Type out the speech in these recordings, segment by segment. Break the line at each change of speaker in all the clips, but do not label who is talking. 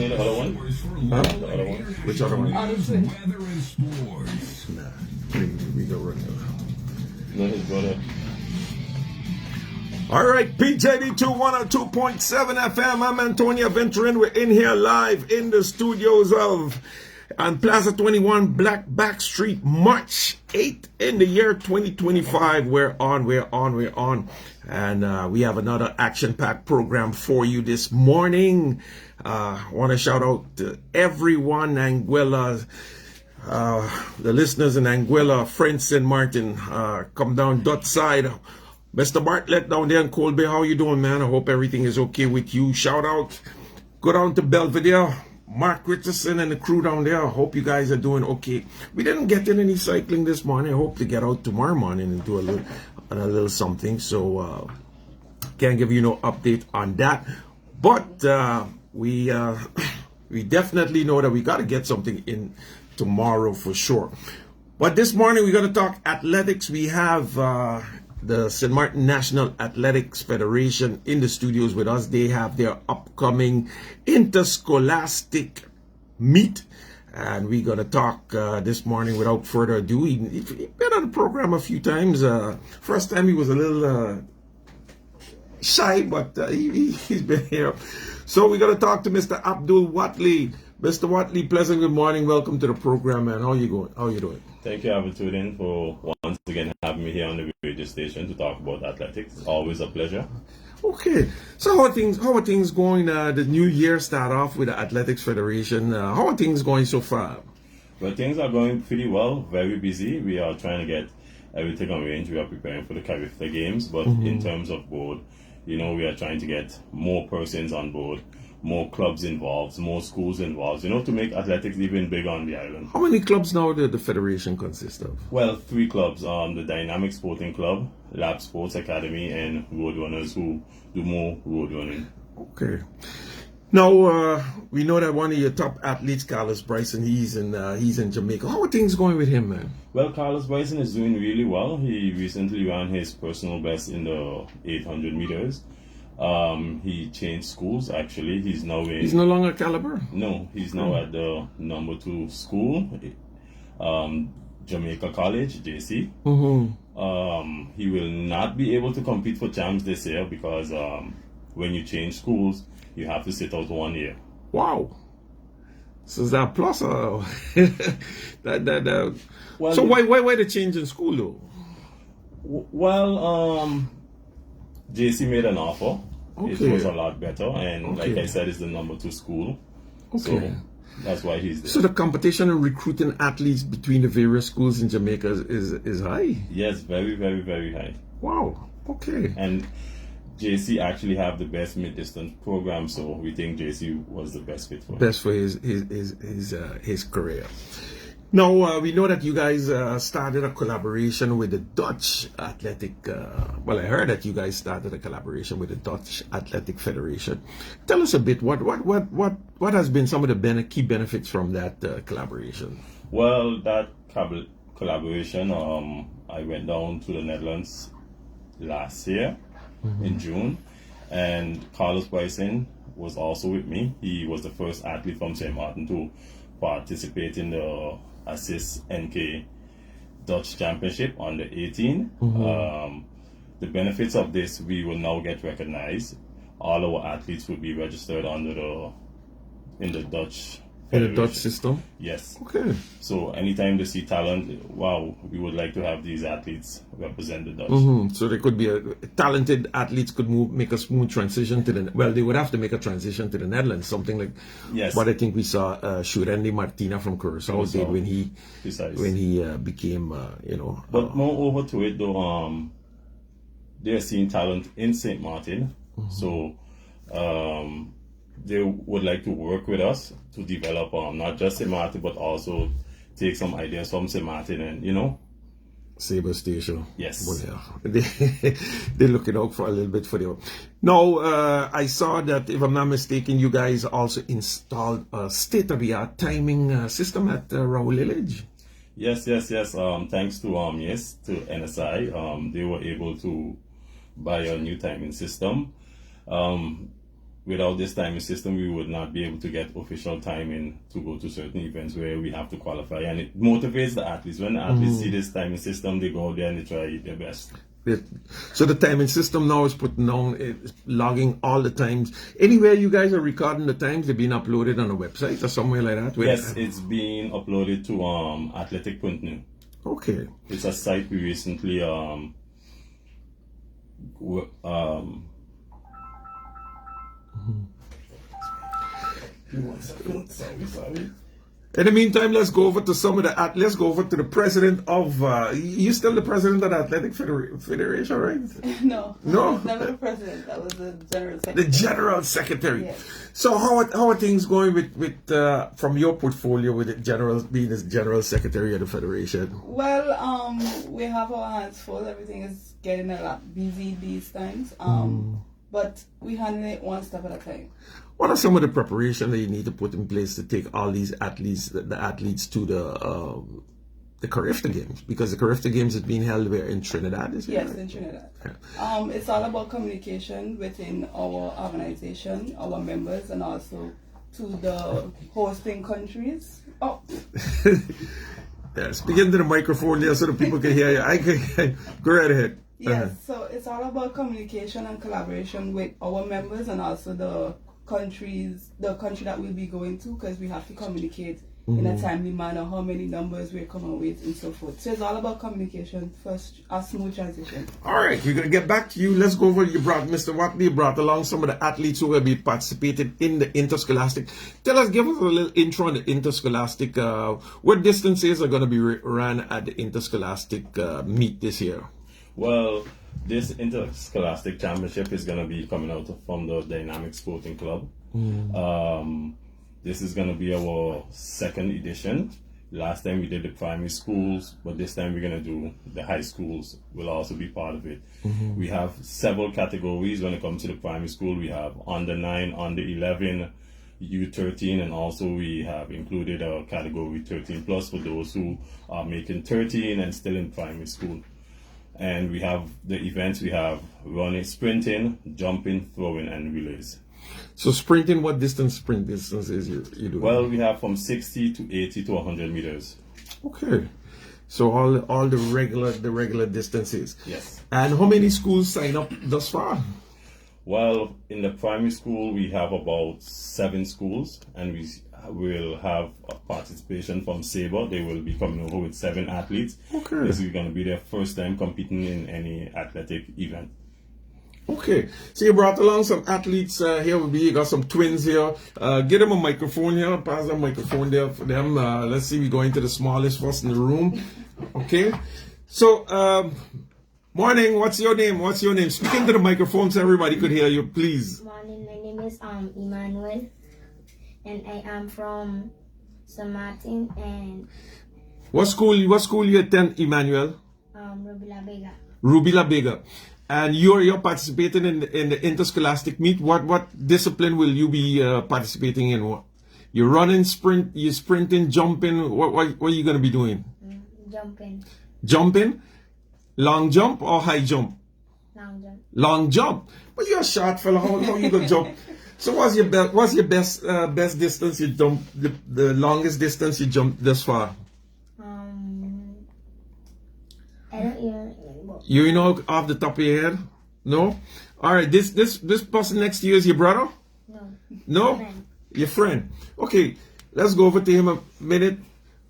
know the other one?
Huh?
The other one?
Which other one?
Weather and sports.
Nah, we go right now.
No, his brother.
All right, PJD2102.7FM. I'm Antonia Venturin. We're in here live in the studios of on Plaza 21, Black Back Street, March 8th in the year 2025. We're on. And we have another action-packed program for you this morning. I want to shout out to everyone, Anguilla, the listeners in Anguilla, Friends St. Martin, come down Dutch side. Mr. Bartlett down there in Colby, how you doing, man? I hope everything is okay with you. Shout out. Go down to Belvedere. Mark Richardson and the crew down there. I hope you guys are doing okay. We didn't get in any cycling this morning. I hope to get out tomorrow morning and do a little something. So can't give you no update on that. But we definitely know that we got to get something in tomorrow for sure. But this morning we're going to talk athletics. We have the St. Martin National Athletics Federation in the studios with us. They have their upcoming Interscholastic meet, and we're going to talk this morning without further ado. He's been on the program a few times. First time he was a little shy, but he's been here. So we're going to talk to Mr. Abdul Watley. Mr. Watley, pleasant good morning. Welcome to the program, man. How you going? How you doing?
Thank you, Abdul, for once again having me here on the radio station to talk about athletics. It's always a pleasure.
Okay, so how are things going? The new year start off with the Athletics Federation. How are things going so far?
Well, things are going pretty well. Very busy. We are trying to get everything arranged. We are preparing for the Carifta Games, but in terms of board, we are trying to get more persons on board, more clubs involved, more schools involved, to make athletics even bigger on the island.
How many clubs now does the federation consist of?
Well, 3 clubs, the Dynamic Sporting Club, Lab Sports Academy, and Road Runners who do more road running.
Okay. Now, we know that one of your top athletes, Carlos Bryson, he's in Jamaica. How are things going with him, man?
Well, Carlos Bryson is doing really well. He recently ran his personal best in the 800 meters. He changed schools, actually. He's no
longer Caliber?
No, he's now at the number 2 school, Jamaica College, JC. He will not be able to compete for champs this year because when you change schools, you have to sit out 1 year.
Wow. So is that plus or
Well,
so why the change in school though?
Well, JC made an offer.
Okay.
It was a lot better, and like I said, it's the number 2 school.
Okay.
So that's why he's there.
So the competition in recruiting athletes between the various schools in Jamaica is high?
Yes, very, very, very high.
Wow. Okay.
And JC actually have the best mid-distance program, so we think JC was the best fit for him.
Best for his career. Now, we know that you guys started a collaboration with the Dutch Athletic. Well, I heard that you guys started a collaboration with the Dutch Athletic Federation. Tell us a bit. What has been some of the key benefits from that collaboration?
Well, that collaboration, I went down to the Netherlands last year in June, and Carlos Bryson was also with me. He was the first athlete from St. Martin to participate in the Assist NK Dutch Championship under 18. The benefits of this, we will now get recognized. All our athletes will be registered in the Dutch
In the Dutch system?
Yes.
Okay.
So anytime they see talent, wow, we would like to have these athletes represent the Dutch.
So there could be talented athletes could make a smooth transition to they would have to make a transition to the Netherlands, something like what I think we saw Shurendi Martina from Curaçao did when he became
But moreover to it though, they're seeing talent in St. Martin, so they would like to work with us to develop not just St. Martin but also take some ideas from St. Martin and
Sabre Station.
Yes.
Well, yeah. They're looking out for a little bit for them. Now, I saw that, if I'm not mistaken, you guys also installed a state-of-the-art timing system at Raoul Village.
Yes. Thanks to NSI, they were able to buy a new timing system. without this timing system, we would not be able to get official timing to go to certain events where we have to qualify. And it motivates the athletes. When the athletes see this timing system, they go out there and they try their best.
So the timing system now is putting on, it's logging all the times. Anywhere you guys are recording the times, they're being uploaded on a website or somewhere like that?
Yes, it's being uploaded to Athletic.new.
Okay.
It's a site we recently Sorry.
In the meantime, let's go over to some of the let's go over to the president of you still the president of the Athletic Federation, right?
No.
No?
Never the president. That was the general secretary.
The general secretary.
Yes.
So how are things going with from your portfolio with the general being the general secretary of the federation?
Well, we have our hands full. Everything is getting a lot busy these times. But we handle it one step at a time.
What are some of the preparation that you need to put in place to take all these athletes, the athletes to the Carifta Games? Because the Carifta Games is being held where in Trinidad, is it?
Yes,
right?
in Trinidad.
Yeah.
It's all about communication within our organization, our members, and also to the hosting countries. Oh.
Yeah, speak into the microphone there so the people can hear you. I can go right ahead.
Yes, so it's all about communication and collaboration with our members and also the country that we'll be going to, because we have to communicate in a timely manner how many numbers we're coming with and so forth. So it's all about communication first, a smooth transition.
All right, we're going to get back to you. Let's go over. Mr. Watley brought along some of the athletes who will be participating in the Interscholastic. Give us a little intro on the Interscholastic. What distances are going to be run at the Interscholastic meet this year?
Well, this Interscholastic Championship is going to be coming out from the Dynamic Sporting Club. This is going to be our second edition. Last time we did the primary schools, but this time we're going to do the high schools will also be part of it. We have several categories when it comes to the primary school. We have under 9, under 11, U13, and also we have included a category 13 plus for those who are making 13 and still in primary school. And we have the events, we have running, sprinting, jumping, throwing, and relays.
So sprinting, what sprint distance is you doing?
Well, we have from 60 to 80 to 100 meters.
Okay. So all the regular distances.
Yes.
And how many schools sign up thus far?
Well, in the primary school, we have about 7 schools, and we will have a participation from Sabre. They will be coming over with 7 athletes.
Okay.
This is going to be their first time competing in any athletic event.
Okay. So you brought along some athletes here with me. You got some twins here. Get them a microphone here. Pass the microphone there for them. Let's see. We go into the smallest first in the room. Okay. So, morning. What's your name? Speak into the microphone so everybody could hear you, please.
Morning. My name is Emmanuel, and I am from St. Martin and
What school you attend, Emmanuel?
Ruby La Vega.
Ruby La Vega. And you're participating in the Interscholastic meet. What discipline will you be participating in? You're running, you're sprinting, jumping. What are you going to be doing?
Jumping.
Jumping? Long jump or high jump?
Long jump.
Long jump. But you're a short fella. How you gonna jump? So what's your best distance you jump? The longest distance you jump thus far?
I don't even.
You know off the top of your head? No? Alright, this person next to you is your brother?
No.
No?
Friend.
Your friend. Okay, let's go over to him a minute.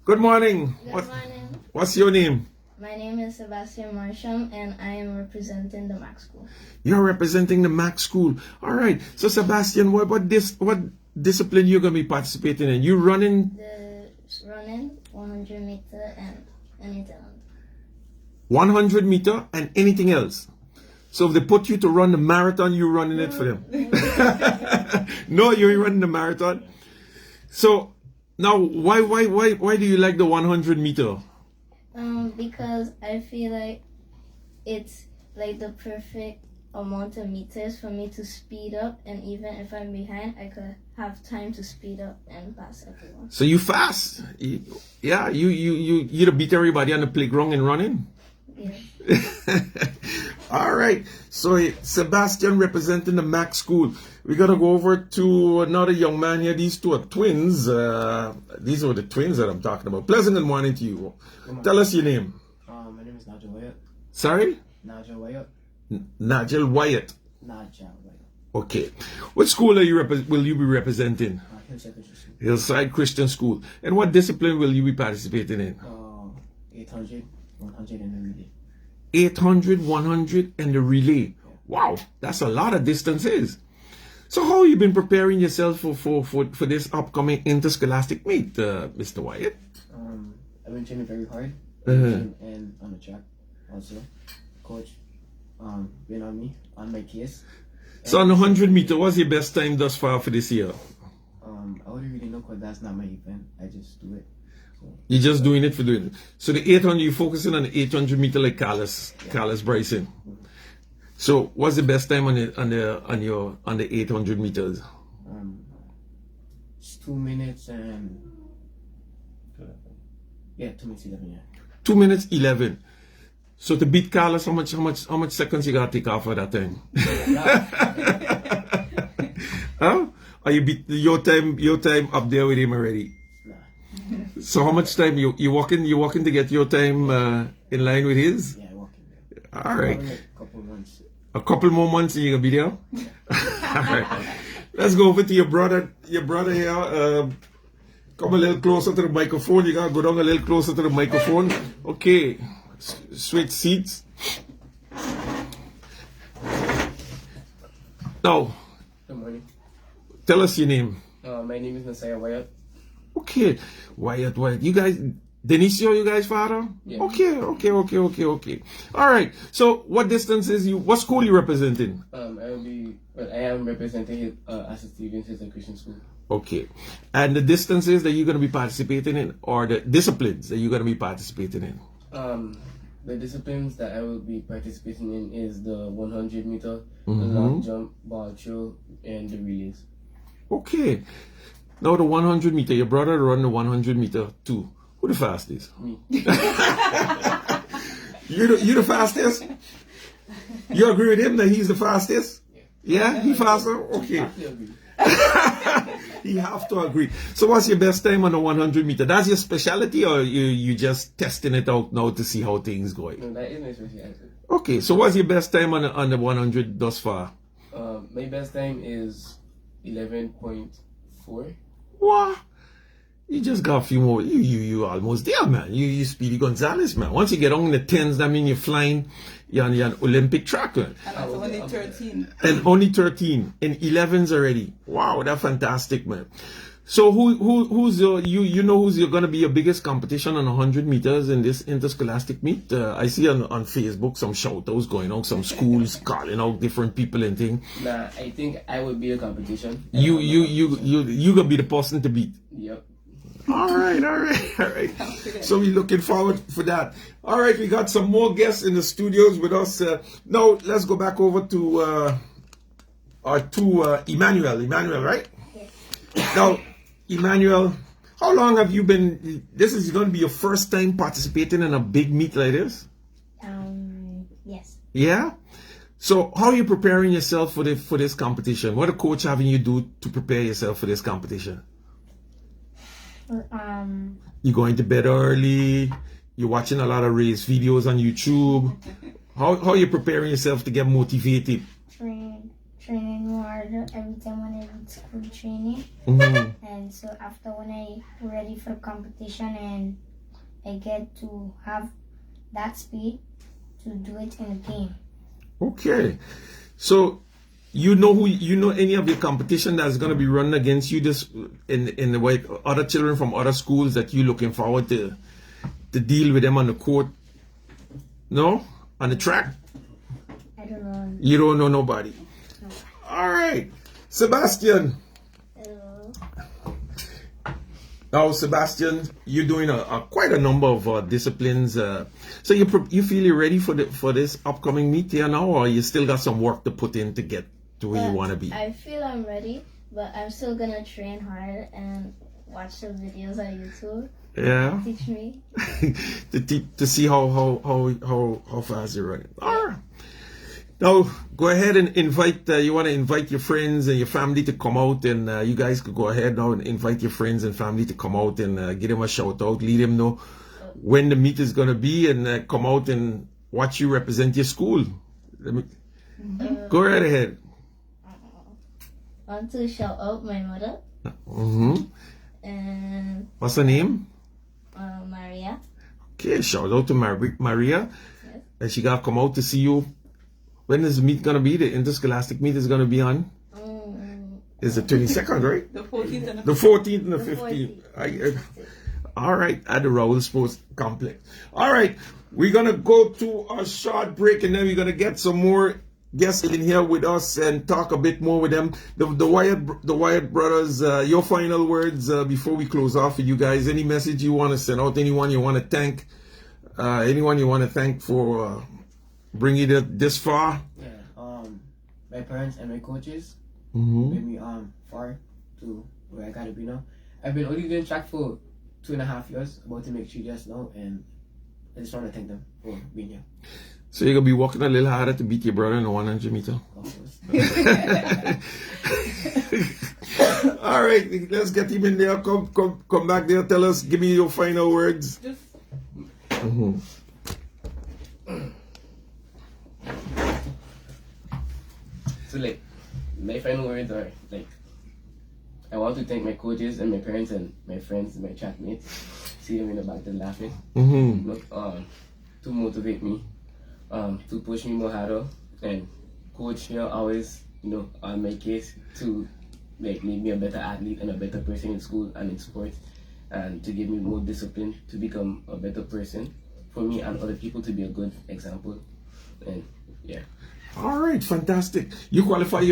Good morning.
Good morning.
What's your name?
My name is Sebastian Marsham, and I am representing the Mac School.
You're representing the Mac School. Alright, so Sebastian, what discipline you gonna be participating in? You running?
The running, 100 meter, and anything else.
100 meter and anything else. So if they put you to run the marathon, you're running it for them. No, you're running the marathon. So now, why do you like the 100 meter?
Because I feel like it's like the perfect amount of meters for me to speed up, and even if I'm behind, I could have time to speed up and pass everyone.
So you fast? You to beat everybody on the playground and running?
Yeah.
All right. So Sebastian representing the Mac School. We gotta go over to another young man here. These two are twins. These are the twins that I'm talking about. Pleasant good morning to you. Tell us your name.
My name is Nigel Wyatt.
Sorry?
Nigel Wyatt.
Nigel Wyatt.
Nigel Wyatt.
Okay. What school are you will you be representing?
Hillside Christian School.
Hillside Christian School. And what discipline will you be participating in?
800, 100 in the relay.
800, 100, and the relay. Wow, that's a lot of distances. So how have you been preparing yourself for this upcoming interscholastic meet, Mr. Wyatt?
I've been training very hard. And on the track also. Coach been on me, on my case.
So on the 100 meter, what's your best time thus far for this year?
I wouldn't really know because that's not my event. I just do it. So,
You're just doing it for doing it. So the 800, you're focusing on the 800 meter like Carlos Bryson. So what's the best time on the 800 meters?
it's 2 minutes and 2 minutes 11. Yeah.
2 minutes 11. So to beat Carlos, how much seconds you gotta take off of that time? Huh? Or you beat your time up there with him already?
Nah.
So how much time you walking to get your time in line with his?
Yeah, walking.
All right.
Probably like a couple of months.
A couple more months and you're gonna be there? All right. Let's go over to your brother here. Come a little closer to the microphone. You gotta go down a little closer to the microphone. Okay. Switch seats. Now,
Good morning.
tell us your name.
My name is Messiah Wyatt.
Okay. Wyatt. You guys, Denisio, you guys father?
Yeah.
Okay. All right. So what distance is you, what school you representing?
I am representing St. Stephen's Hillside Christian School.
Okay. And the distances that you're going to be participating in, or the disciplines that you're going to be participating in?
The disciplines that I will be participating in is the 100 meter, the long jump, ball throw, and the relays.
Okay. Now the 100 meter, your brother run the 100 meter too. Who the fastest?
Me.
You the fastest? You agree with him that he's the fastest? Yeah, he faster? Okay.
I agree.
You have to agree. So what's your best time on the 100 meter? That's your specialty, or you just testing it out now to see how things going?
No, that is my specialty.
Okay, so what's your best time on the 100 thus far?
My best time is 11.4.
What? You just got a few more. You almost there, man. You Speedy Gonzalez, man. Once you get on the 10s, that means you're flying. You're on an Olympic track, man.
And that's only 13.
And only 13 and 11s already. Wow, that's fantastic, man. So who's you know who's going to be your biggest competition on 100 meters in this interscholastic meet? I see on Facebook some shout-outs going on, some schools calling out different people and things.
Nah, I think I would be a competition.
You gonna be the person to beat.
Yep.
All right. So we're looking forward for that. All right, we got some more guests in the studios with us. Now let's go back over to Emmanuel. Emmanuel, right? Yes. Now, Emmanuel, how long have you been? This is going to be your first time participating in a big meet like this?
Yes.
Yeah. So how are you preparing yourself for this competition? What a coach having you do to prepare yourself for this competition? You're going to bed early. You're watching a lot of race videos on YouTube. How are you preparing yourself to get motivated?
Training more every time when I read school training. And so after when I ready for competition and I get to have that speed to do it in the game.
Okay. So you know any of your competition that's going to be running against you this in the way other children from other schools that you're looking forward to deal with them on the court? No? On the track?
I don't know.
You don't know nobody?
No.
All right. Sebastian.
Hello.
Now, Sebastian, you're doing quite a number of disciplines. So you feel you're ready for this upcoming meet here now, or you still got some work to put in to get to where you want to be?
I feel I'm ready, but I'm still gonna train hard and watch some videos on YouTube.
Yeah.
Teach me.
to see how fast you're running. All right. Now, go ahead and invite, you want to invite your friends and your family to come out, and you guys could go ahead now and invite your friends and family to come out and give them a shout out, let them know when the meet is going to be, and come out and watch you represent your school. Go right ahead.
I want to shout out my mother. And
What's her name?
Maria.
Okay, shout out to Maria.
Yes.
And she got to come out to see you. When is the meet going to be? The Interscholastic meet is going to be on? It's the 22nd, right?
The 14th and
The 14th and the
14th.
15th. All right, at the Raoul Sports Complex. All right, we're going to go to a short break, and then we're going to get some more guests in here with us and talk a bit more with them. The Wyatt brothers, your final words before we close off with you guys. Any message you want to send out? Anyone you want to thank? Anyone you want to thank for bringing it this far?
Yeah. My parents and my coaches
Mm-hmm.
made me far to where I gotta be now. I've been only doing track for 2.5 years, about to make 3 years now, and I just want to thank them for being here.
So you're going to be working a little harder to beat your brother in the 100 meter?
Of course.
All right, let's get him in there. Come back there. Tell us, give me your final words.
just
So like, my final words are like, I want to thank my coaches and my parents and my friends and my chat mates. See them in the back there laughing. To motivate me, to push me more harder, and coach here always, on my case to like make me a better athlete and a better person in school and in sports, and to give me more discipline to become a better person for me and other people, to be a good example. And yeah.
All right, fantastic. You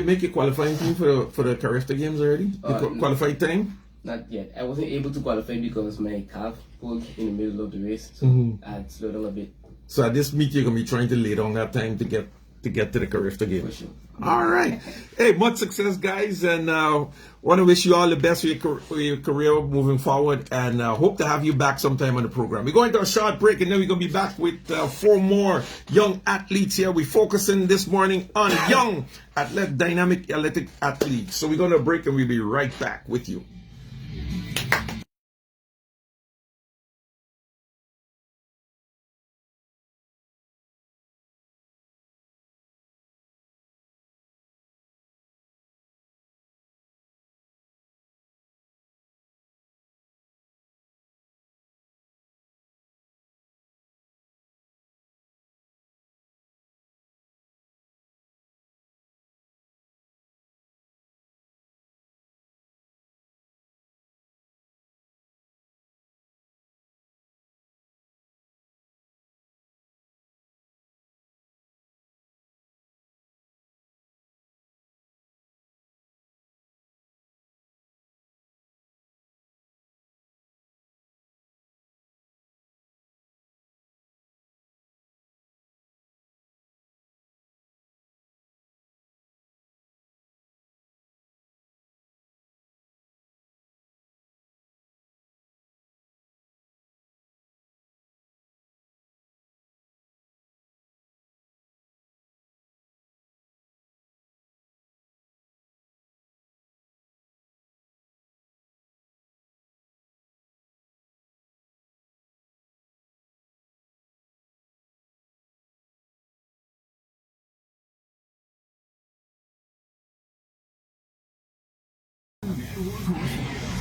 make your qualifying team for the Carifta games already? Qualifying time?
Not yet. I wasn't able to qualify because my calf pulled in the middle of the race, so I had slowed down a bit.
So at this meet, you're going to be trying to lay down that time to get to the Carifta game.
For sure.
All right. Hey, much success, guys, and want to wish you all the best for your career moving forward, and hope to have you back sometime on the program. We're going to a short break, and then we're going to be back with 4 more young athletes here. We're focusing this morning on young, dynamic athletic athletes. So we're going to break, and we'll be right back with you.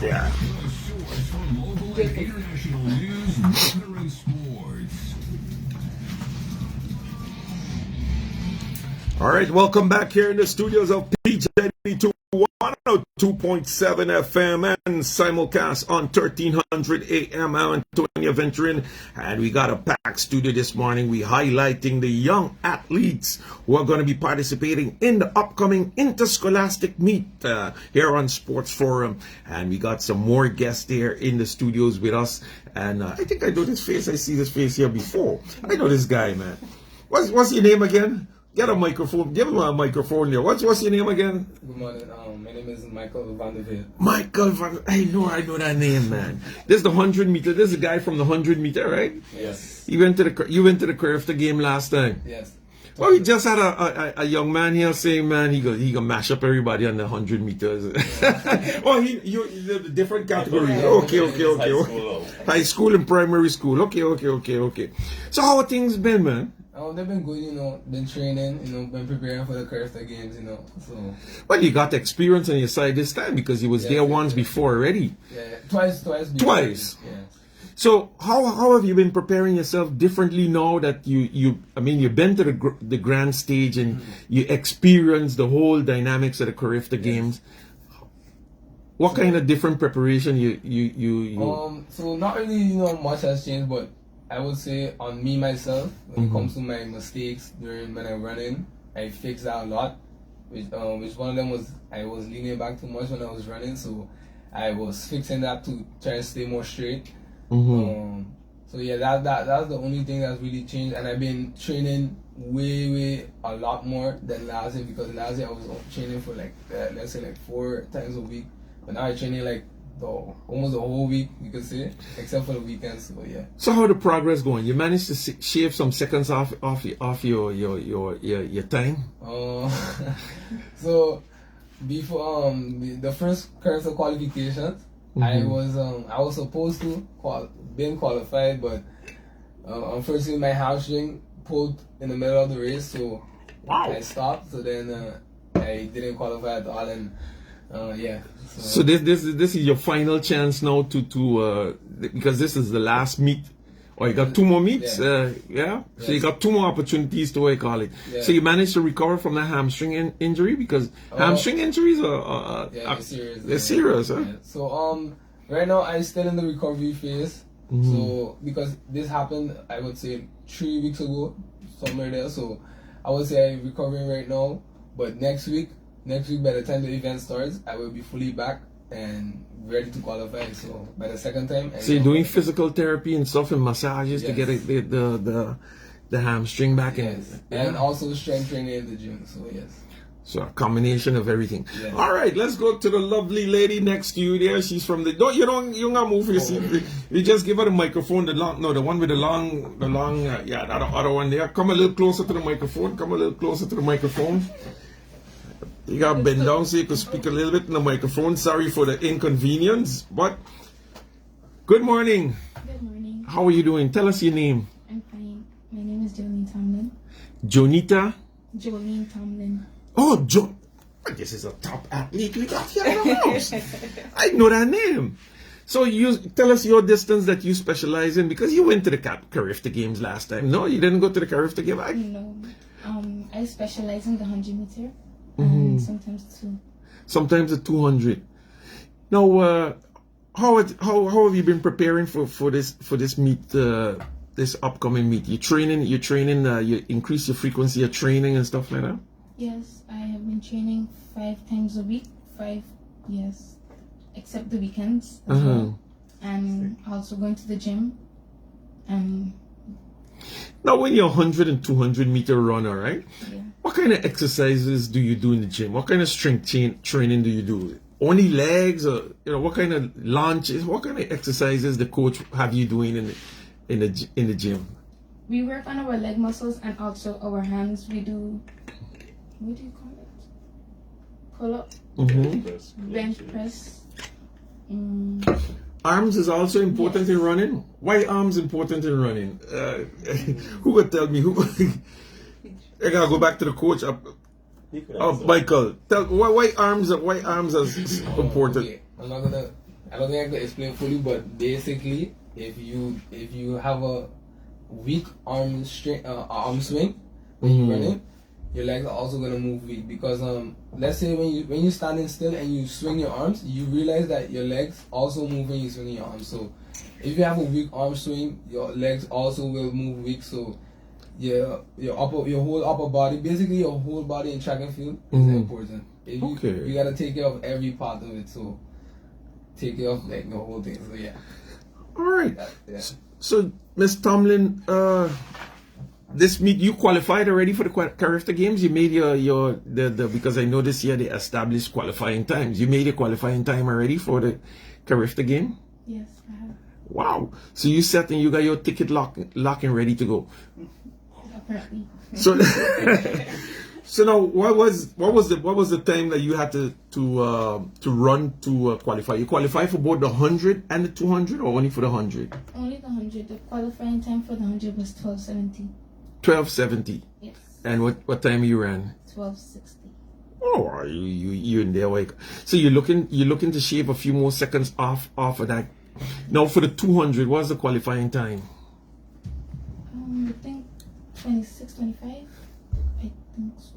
Yeah.
Source for local and international news, weather, and sports.
All right, welcome back here in the studios of PJD2102.7 FM and simulcast on 1300 AM. I'm Antonio Venturin, and we got a packed studio this morning. We're highlighting the young athletes who are going to be participating in the upcoming Interscholastic meet here on Sports Forum. And we got some more guests there in the studios with us. And I think I know this face. I see this face here before. I know this guy, man. What's your name again? Get a microphone. Give him a microphone there. What's your name again?
Good morning. My name is Michael Van der Veer.
Michael Van. I know that name, man. This is the 100 meter. This is a guy from the 100 meter, right?
Yes.
You went to the Carifta game last time.
Yes.
Well, we just had a young man here saying, man, he gonna mash up everybody on the 100 meters. Oh, you the different categories. Okay. High school and primary school. Okay. So how are things been, man?
Oh, they've been good, you know. Been training, you know. Been preparing for the Curfew Games, you know. So.
Well, you got experience on your side this time because you was there once before already.
Yeah, twice.
Twice.
Yeah.
So how have you been preparing yourself differently now that you've been to the grand stage and you experienced the whole dynamics of the Curfew Games? What kind of different preparation you
So not really, you know, much has changed, but I would say on me myself, when it comes to my mistakes during when I'm running, I fixed that a lot. Which one of them was I was leaning back too much when I was running, so I was fixing that to try and stay more straight. So yeah, that's the only thing that's really changed, and I've been training way a lot more than last year, because last year I was training for like let's say like 4 times a week, but now I'm training like almost the whole week, you could say, except for the weekends. So yeah.
So how the progress going? You managed to shave some seconds off your time?
So before the first Curfew qualifications, I was supposed to been qualified, but unfortunately my hamstring pulled in the middle of the race, so I stopped. So then I didn't qualify at all, and yeah.
So this is your final chance now to because this is the last meet. Or you got 2 more meets, yeah? So you got 2 more opportunities to, I call it. Yeah. So you managed to recover from the hamstring injury, because hamstring injuries are
serious.
They're serious, huh?
Yeah. So right now I'm still in the recovery phase. So because this happened, I would say 3 weeks ago, somewhere there. So I would say I'm recovering right now. But next week, by the time the event starts, I will be fully back and ready to qualify. So by the second time,
so you're doing physical therapy and stuff and massages to get the hamstring back in,
and also strength training in the gym. So yes.
So a combination of everything.
Yeah.
All right, let's go to the lovely lady next to you there. She's from the you don't move your seat. You just give her the microphone. The one with the long the other one there. Come a little closer to the microphone. You got to bend down so you can speak a little bit in the microphone. Sorry for the inconvenience, but good morning.
Good morning.
How are you doing? Tell us your name.
I'm fine. My name is Jolene Tomlin.
Jonita?
Jolene Tomlin.
Oh, this is a top athlete we got here in the house. I know that name. So you tell us your distance that you specialize in, because you went to the Curfew Games last time. No, you didn't go to the Curfew Games?
No. I specialize in the 100 meter. And sometimes 2.
Sometimes the 200. Now, how have you been preparing for this meet, this upcoming meet? You increase your frequency of training and stuff like that?
Yes, I have been training 5 times a week. 5, yes, except the weekends as well. And also going to the gym.
Now, when you're 100 and 200 meter runner, right?
Yeah.
What kind of exercises do you do in the gym? What kind of strength training do you do? Only legs, or what kind of launches? What kind of exercises the coach have you doing in the gym?
We work on our leg muscles and also our hands. We do, what do you call it? Pull up, bench press.
Arms is also important in running. Why arms important in running? Who would tell me? I gotta go back to the coach. Michael, tell why arms are important.
Okay. I don't think I can explain fully, but basically, if you have a weak arm swing when you're running, your legs are also gonna move weak, because let's say when you're standing still and you swing your arms, you realize that your legs also move when you swing your arms. So if you have a weak arm swing, your legs also will move weak. So your whole upper body, basically your whole body in track and field is important. You gotta take care of every part of it. So take care of like the whole thing. So yeah.
All right. So Miss Tomlin, this meet you qualified already for the Curfew Games. You made your because I know this year they established qualifying times. You made a qualifying time already for the Curfew Game.
Yes, I have.
Wow. So you set and you got your ticket lock and ready to go.
Apparently.
So, so now, what was the time that you had to run to qualify? You qualify for both the 100 and the 200, or only for the 100?
Only the 100. The qualifying time for the 100 was 12:70.
12:70.
Yes.
And what time you ran?
12:60.
Oh, you in there, like, so you're looking to shave a few more seconds off of that. Now for the 200, what's the qualifying time?
I think 26:25. I think so.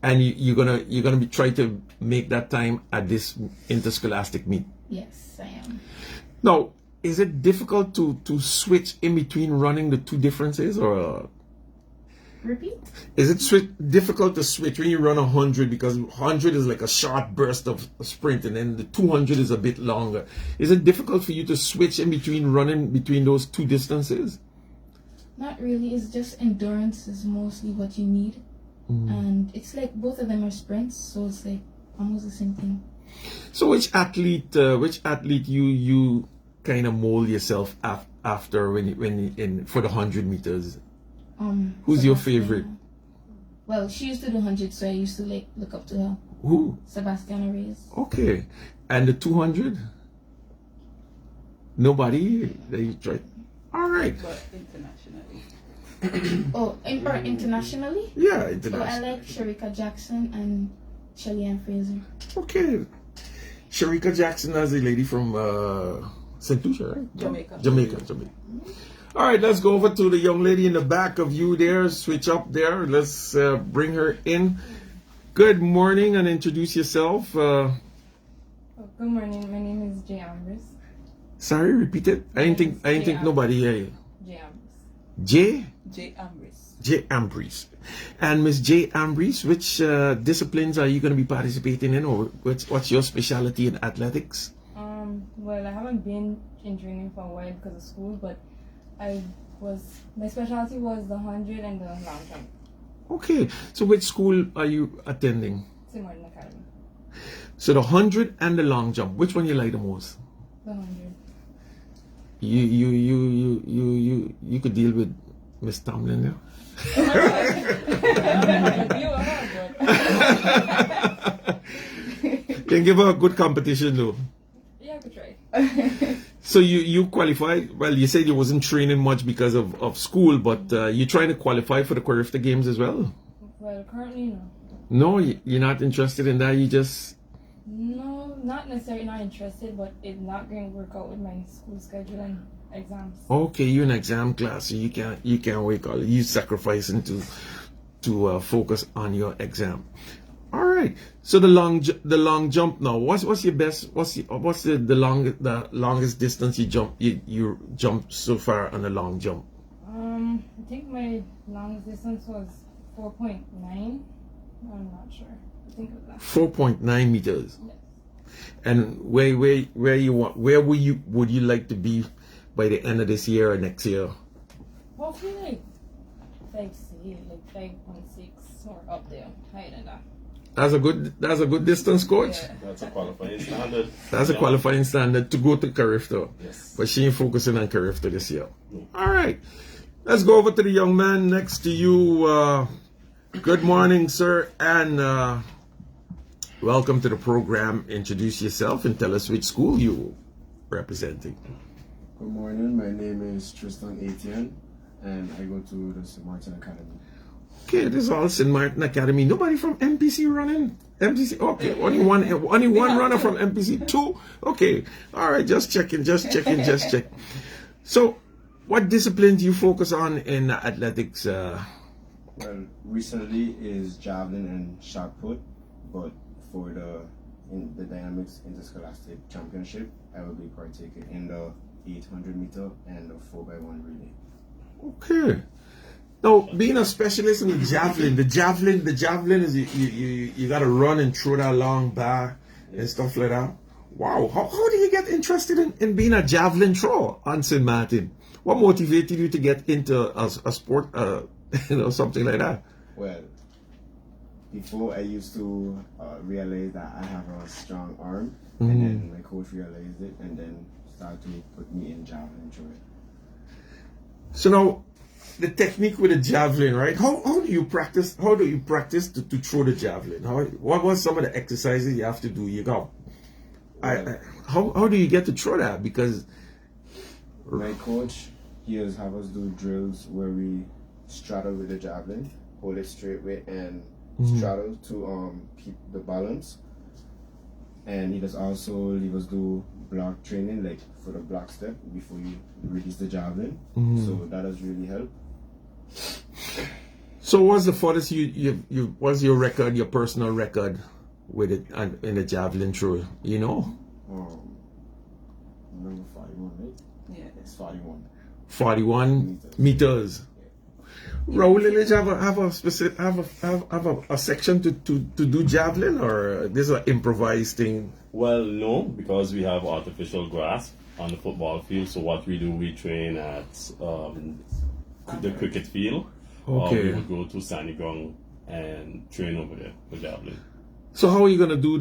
And you're gonna be try to make that time at this interscholastic meet.
Yes, I am.
Now, is it difficult to switch in between running the two differences, or
Repeat?
is it difficult to switch when you run 100, because 100 is like a short burst of a sprint, and then the 200 is a bit longer? Is it difficult for you to switch in between running between those two distances?
Not really. It's just endurance is mostly what you need. And it's like both of them are sprints, so it's like almost the same thing.
So which athlete you kind of mold yourself after when for the 100 meters? Who's your favorite?
Well, she used to do 100, so I used to like look up to her.
Who?
Sebastiana Reyes.
Okay. And the 200? Nobody? They tried. All right.
But internationally.
Internationally?
Yeah,
Oh,
international.
I like Sharika Jackson and Shelly-Ann Fraser.
Okay. Sharika Jackson is a lady from St. Lucia, right?
Jamaica.
All right, let's go over to the young lady in the back of you there. Switch up there. Let's bring her in. Good morning, and introduce yourself.
Good morning. My name is Jay Ambris.
Sorry, repeat it. I didn't think nobody hear you.
Jay Ambris.
J
J.
Ambris. And Miss J. Ambris, which disciplines are you going to be participating in, or what's your specialty in athletics?
Well, I haven't been in training for a while because of school, but my specialty was the 100 and the long jump.
Okay, so which school are you attending?
St. Martin Academy.
So the 100 and the long jump, which one you like the most?
The 100.
You could deal with Miss Tomlin now. Can give her a good competition though.
Yeah, I could try.
So you qualified. Well, you said you wasn't training much because of school, but you trying to qualify for the Quarifta Games as well?
Well, currently, no.
No, you're not interested in that. You just
No, not necessarily not interested, but it's not going to work out with my school schedule and exams.
okay. You're in exam class, so you can't wake up. You sacrificing to focus on your exam. All right. So the long jump now. What's your best? What's the longest distance you jump so far on the long jump?
I think my longest distance was 4.9. I'm not sure. I think of that.
4.9 meters.
Yes.
And where would you like to be by the end of this year or next year?
Hopefully like 5C, like 5.6 or up there, higher than that.
That's a good distance, coach.
Yeah.
That's a qualifying standard.
That's a qualifying standard to go to Quarifta.
Yes.
But she ain't focusing on Quarifta this year. All right. Let's go over to the young man next to you. Good morning, sir, and welcome to the program. Introduce yourself and tell us which school you representing.
Good morning, my name is Tristan Etienne and I go to the St. Martin Academy.
Okay, this is all St. Martin Academy. Nobody from MPC running? MPC? Okay, only one runner from MPC. 2? Okay, all right, just checking. So, what discipline do you focus on in athletics?
Well, recently is javelin and shot put, but for the Dynamics Interscholastic Championship, I will be partaking in the 800 meter and the 4x1 relay.
Okay. Now, being a specialist in the javelin is you got to run and throw that long bar and stuff like that. Wow. How did you get interested in being a javelin thrower on St. Martin? What motivated you to get into a sport, something like that?
Well, before I used to realize that I have a strong arm, and then my coach realized it and then started to put me in javelin throwing.
So now, the technique with the javelin, right? How do you practice? How do you practice to throw the javelin? What was some of the exercises you have to do? How do you get to throw that? Because
my coach, he has have us do drills where we straddle with the javelin, hold it straight way, and straddle to keep the balance. And he does also leave us do block training, like for the block step before you release the javelin. So that has really helped.
So what's the farthest you what's your record, your personal record with it and in the javelin throw? You know?
Number 41, right?
Yeah.
It's 41.
41 meters. Raul, did you have a specific have a section to do javelin, or this is an improvised thing?
Well, no, because we have artificial grass on the football field. So what we do, we train at the cricket field. Or we would go to sandy ground and train over there for javelin.
So how are you going to do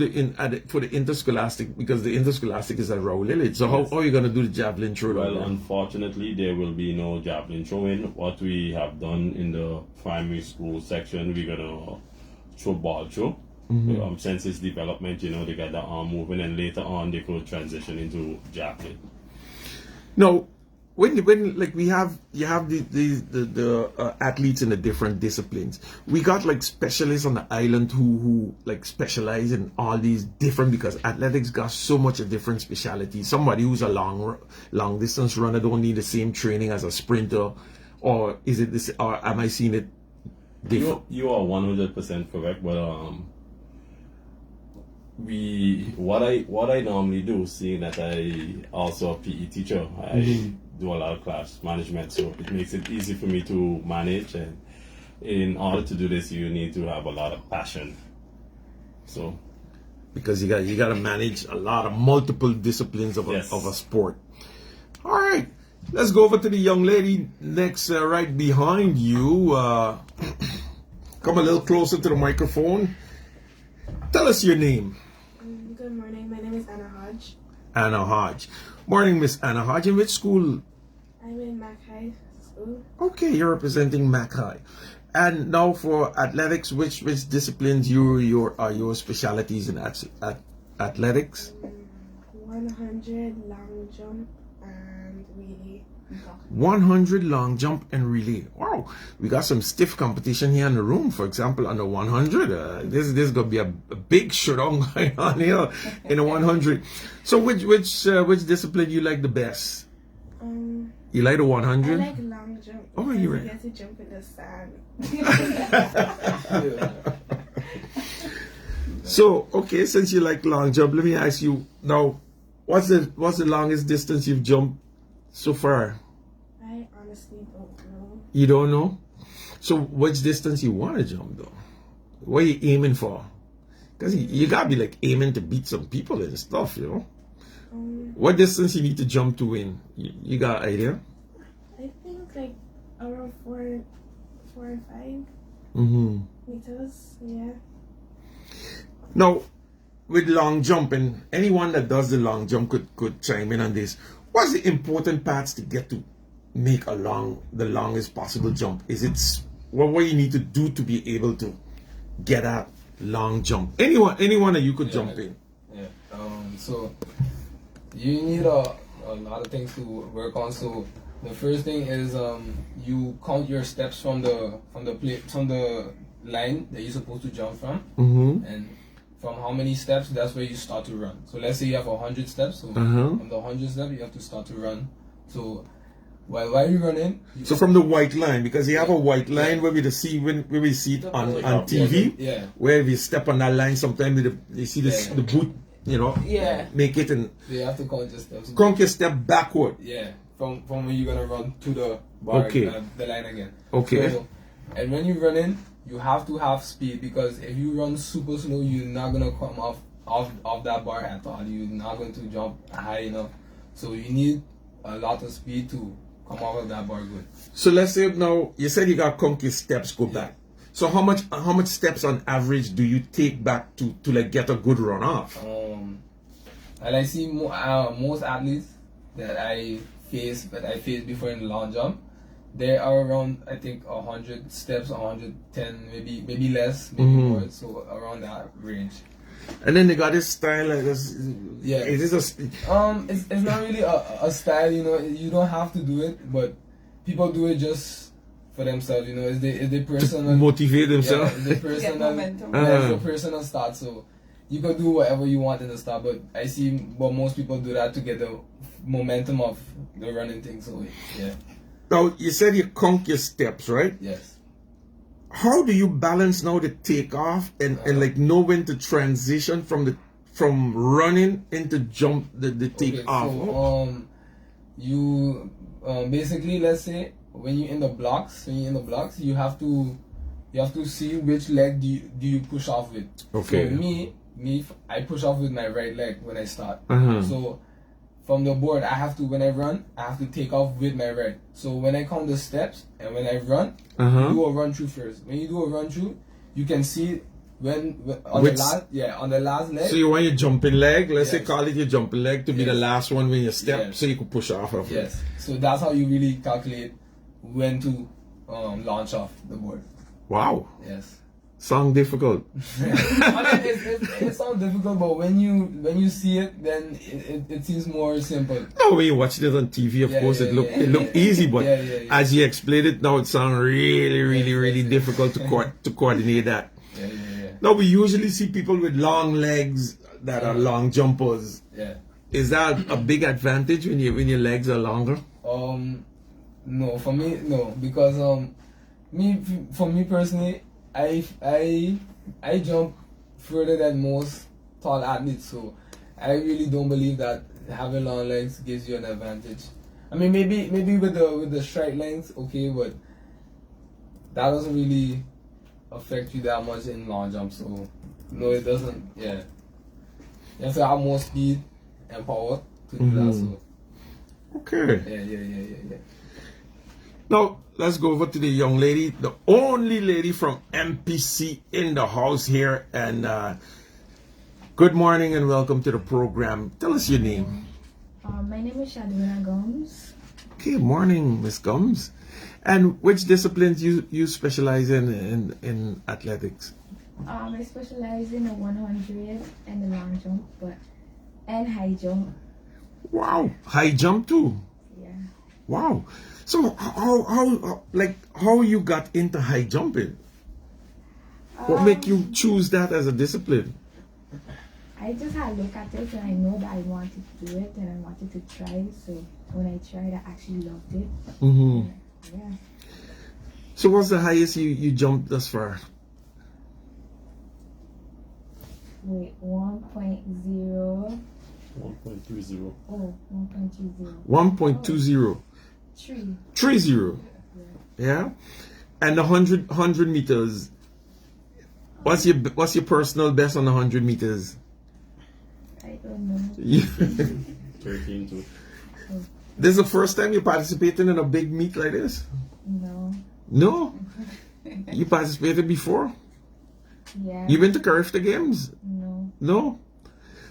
for the interscholastic? Because the interscholastic is at Raul Lillard. So how are you going to do the javelin throw?
Well, unfortunately, there will be no javelin throwing. What we have done in the primary school section, we're going to throw ball throw. Since its development, they get the arm moving, and later on they could transition into javelin.
Now, when like you have the athletes in the different disciplines, we got like specialists on the island who like specialize in all these different, because athletics got so much of different specialties. Somebody who's a long distance runner don't need the same training as a sprinter, or is it this? Or am I seeing it different?
You are 100% correct, but what I normally do, seeing that I also a PE teacher, I do a lot of class management, so it makes it easy for me to manage, and in order to do this you need to have a lot of passion. So
because you got to manage a lot of multiple disciplines of a sport. All right, let's go over to the young lady next, right behind you. Come a little closer to the microphone. Tell us your name.
Good morning. My name is Anna Hodge.
Anna Hodge. Morning, Miss Anna Hodge. In which school?
I'm in Mac High School.
Okay, you're representing Mac High. And now for athletics, which disciplines are your specialties in athletics?
100 long jump and relay.
100 long jump and relay. Wow, we got some stiff competition here in the room. For example, on the 100, this is gonna be a big showdown going on here in the 100. So which discipline you like the best? You like the 100?
I like long jump.
Oh, you right.
You get to jump in the sand.
So okay, since you like long jump, let me ask you now, what's the longest distance you've jumped so far?
I honestly don't know.
You don't know? So which distance you want to jump though? What are you aiming for? Because you gotta be like aiming to beat some people and stuff, you know? What distance you need to jump to win? You got an idea?
I think like around 4 or 5 meters, yeah.
Now, with long jump, and anyone that does the long jump could chime in on this. What's the important parts to get to make the longest possible jump? Is it what you need to do to be able to get a long jump? Anyone that you could jump in.
Yeah. So you need a lot of things to work on. So the first thing is you count your steps from the line that you're supposed to jump from, and from how many steps, that's where you start to run. So let's say you have 100 steps. So from the 100 step, you have to start to run. So while you're running,
so from the white line, because you have a white line where we see it on TV, where if you step on that line, sometimes you see the boot, make it, and
you have to count your steps.
Count your step backward.
Yeah, from when you're gonna run to the bar, the line again.
Okay.
So, and when you run in, you have to have speed, because if you run super slow, you're not gonna come off that bar at all. You're not going to jump high enough. So you need a lot of speed to come off of that bar good.
So let's say now you said you got conky steps go back. So how much steps on average do you take back to like get a good run off?
And I see most athletes that I faced before in the long jump, they are around, I think, 100 steps, 110, maybe less, maybe more. So around that range.
And then they got this style like this.
Yeah.
Is this
it's not really a style, you know. You don't have to do it, but people do it just for themselves, you know. It's the personal
to motivate themselves.
Yeah, it's the personal,
momentum.
it's the personal start. So you can do whatever you want in the start, but I see most people do that to get the momentum of the running thing. So yeah.
Now you said you count your steps, right?
Yes.
How do you balance now the takeoff and like know when to transition from running into jump the take off?
So you basically, let's say when you're in the blocks, you have to see which leg do you push off with.
Okay.
So me I push off with my right leg when I start.
Uh-huh.
So from the board, when I run, I have to take off with my right. So when I count the steps and when I run,
Uh-huh.
you do a run through first. When you do a run through, you can see when on the last leg.
So you want your jumping leg, let's say
Yes.
call it your jumping leg to be the
Yes.
last one when you step,
Yes.
so you can push off of it.
Yes. So that's how you really calculate when to launch off the board.
Wow.
Yes.
Sound difficult.
It sounds difficult, but when you see it, then it seems more simple.
No, when you watch it on TV, of course, it look easy, but as you explain it now, it sounds really difficult to coordinate that. Now we usually see people with long legs that are long jumpers.
Yeah.
Is that a big advantage when your legs are longer?
No, for me, no, because for me personally, I jump further than most tall athletes, so I really don't believe that having long legs gives you an advantage. I mean, maybe with the stride length, okay, but that doesn't really affect you that much in long jump. So no, it doesn't. Yeah, you have to have more speed and power to do that. So
okay.
Yeah.
Now, let's go over to the young lady, the only lady from MPC in the house here. And good morning and welcome to the program. Tell us your name.
My name is Shadwina Gomes.
Okay, morning, Miss Gomes. And which disciplines you specialize in athletics?
I specialize in the 100 and the long jump, and high jump.
Wow, high jump too.
Yeah.
Wow. So how you got into high jumping? What make you choose that as a discipline?
I just had a look at it and I know that I wanted to do it and I wanted to try. So when I tried, I actually loved it.
Mm-hmm.
Yeah.
So what's the highest you jumped thus far?
Wait, 1.0.
1.30.
Oh, 1.20.
1.20. 30. Yeah. And the 100 meters. What's your personal best on the 100 meters?
I don't know.
13 too.
This is the first time you're participating in a big meet like this?
No.
No? You participated before?
Yeah.
You been to Carifta Games?
No.
No?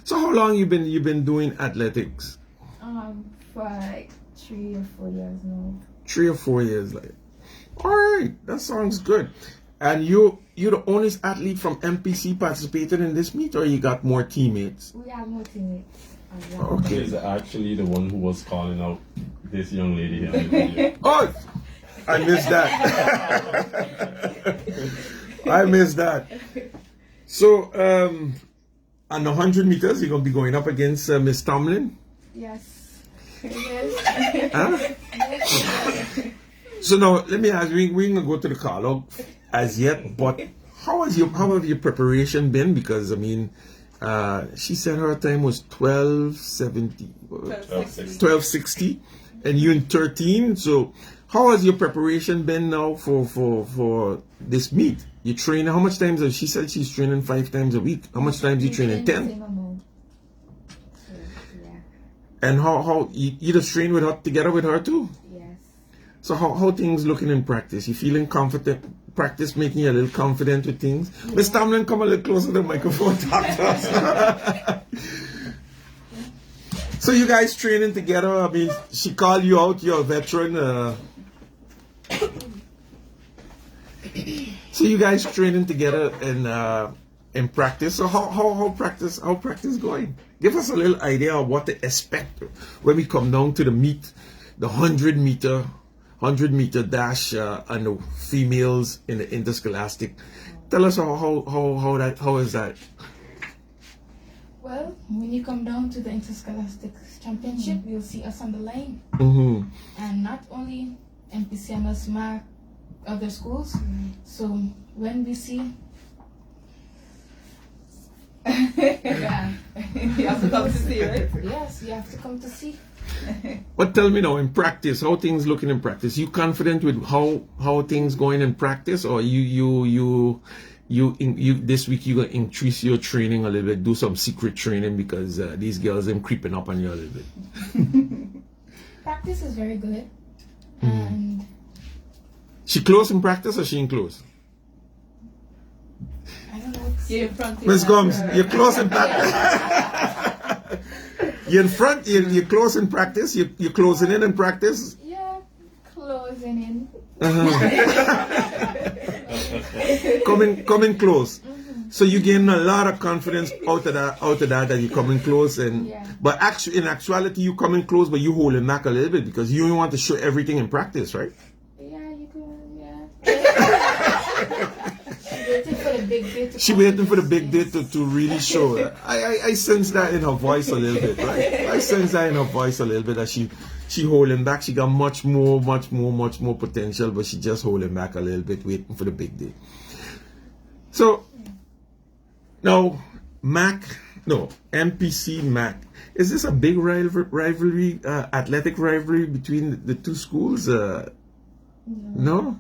So how long you been doing athletics?
For like 3 or 4 years now.
3 or 4 years, like. All right, that sounds good. And you're the only athlete from MPC participating in this meet, or you got more teammates?
We have more teammates.
Okay.
He's actually the one who was calling out this young lady here on the video.
Oh, I missed that. I missed that. So, on the 100 meters, you're gonna be going up against Miss Tomlin.
Yes.
Huh? So now, let me ask you, we ain't gonna go to the call out as yet, but how have your preparation been? Because I mean, she said her time was 12:60, and you in 13. So how has your preparation been now for this meet? You train, how much times? She said she's training 5 times a week. How much times you training? 10? And how you just train with her together with her too?
Yes.
So how things looking in practice? You feeling confident? Practice making you a little confident with things? Yeah. Miss Tomlin, come a little closer to the microphone. Talk to us. So you guys training together? I mean, she called you out. You're a veteran. So you guys training together in practice. So how practice going? Give us a little idea of what to expect when we come down to the meet, the 100 meter dash, and the females in the interscholastic. Tell us how is that?
Well, when you come down to the Interscholastic Championship, you'll see us on the line. And not only MPC and us, MAC, other schools. So when we see...
Yeah. You have to come to see, right?
Yes, you have to come to see.
But tell me now, in practice, how things looking in practice? You confident with how things going in practice, or you this week you gonna increase your training a little bit, do some secret training because these girls are creeping up on you a little bit?
Practice is very good, and
she close in practice or she in close?
I don't know.
You're in front.
Miss Gomes, you're close in practice. You're in front. You're close in practice. You're closing in practice.
Yeah, closing in.
Coming close. So you gain a lot of confidence out of that you're coming close, and but actually in actuality you coming close, but you holding back a little bit because you don't want to show everything in practice, right?
Yeah, you can. Yeah. She
waiting for the big day to really show her. I sense that in her voice a little bit, right? I sense that in her voice a little bit that she holding back. She got much more potential, but she just holding back a little bit, waiting for the big day. So now MPC MAC. Is this a big rivalry, athletic rivalry between the two schools? No?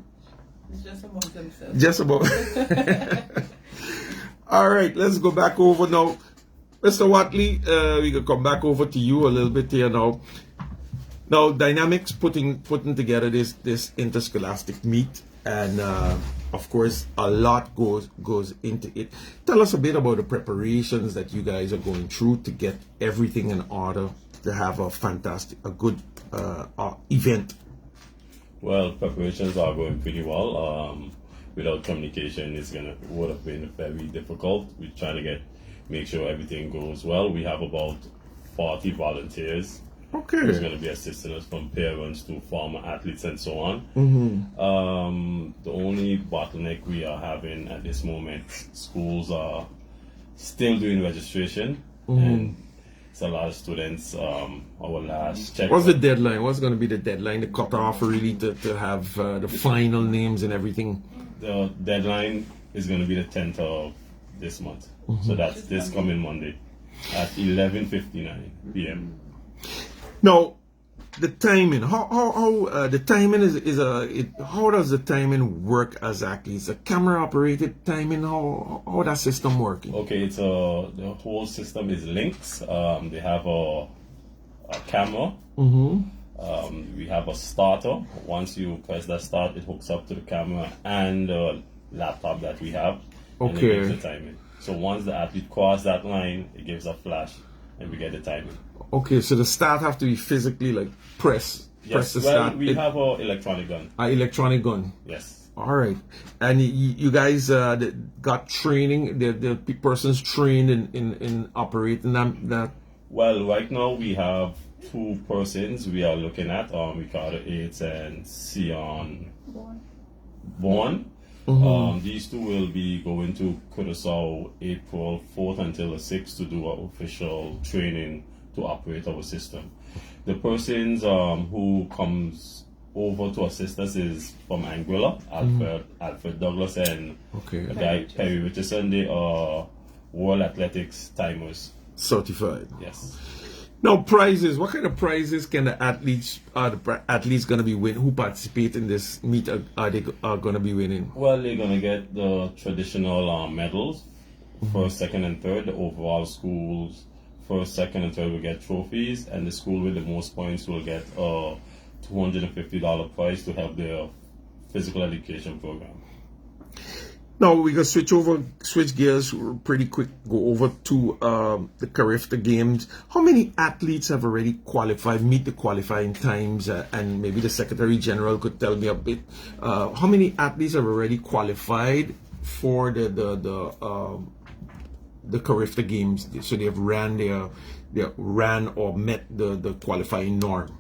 It's just about themselves.
Just about. All right, let's go back over now. Mr. Watley, we can come back over to you a little bit here now. Now, Dynamics putting together this interscholastic meet, and of course, a lot goes into it. Tell us a bit about the preparations that you guys are going through to get everything in order to have a good event.
Well, preparations are going pretty well. Without communication, would have been very difficult. We're trying to make sure everything goes well. We have about 40 volunteers.
Okay.
Who's going to be assisting us, from parents to former athletes and so on. The only bottleneck we are having at this moment, schools are still doing registration, and it's a lot of students. Our last check.
What's the deadline? What's going to be the deadline, the cutoff, really, to have the final names and everything?
The deadline is going to be the 10th of this month. So that's this coming Monday at 11:59 p.m.
Now, the timing. How the timing how does the timing work exactly? It's a camera operated timing. How that system working?
Okay, it's the whole system is links. They have a camera. We have a starter. Once you press that start, it hooks up to the camera and the laptop that we have.
Okay.
And it gives the timing. So once the athlete crosses that line, it gives a flash, and we get the timing.
Okay, so the start have to be physically press the start.
We have an electronic gun.
An electronic gun.
Yes.
All right, and you guys got training. The persons trained in operating that.
Well, right now we have 2 persons we are looking at. Ricardo Yates and Sion Bourne. These 2 will be going to Curaçao April 4th until the 6th to do our official training to operate our system. The persons who comes over to assist us is from Anguilla, Alfred Douglas, and a guy, Perry Richardson. They are World Athletics timers.
Certified.
Yes.
Now, prizes. What kind of prizes can the athletes going to be winning? Who participate in this meet are going to be winning?
Well, they're going to get the traditional medals, first, second, and third. The overall schools, first, second, and third will get trophies, and the school with the most points will get a $250 prize to help their physical education program.
Now we're gonna switch gears pretty quick, go over to the Carifta Games. How many athletes have already qualified, meet the qualifying times, and maybe the Secretary General could tell me a bit. How many athletes have already qualified for the Carifta Games? So they've ran or met the qualifying norm.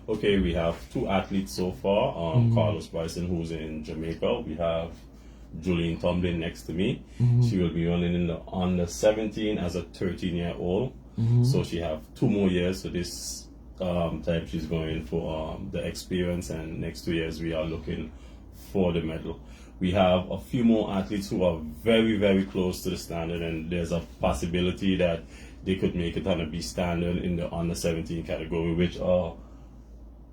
Okay, we have 2 athletes so far. Carlos Bryson, who's in Jamaica. We have Julian Tomlin next to me. She will be running in the under 17 as a 13-year-old. So she have 2 more years. So this time she's going for the experience, and next 2 years we are looking for the medal. We have a few more athletes who are very, very close to the standard, and there's a possibility that they could make it on a B standard in the under 17 category, which are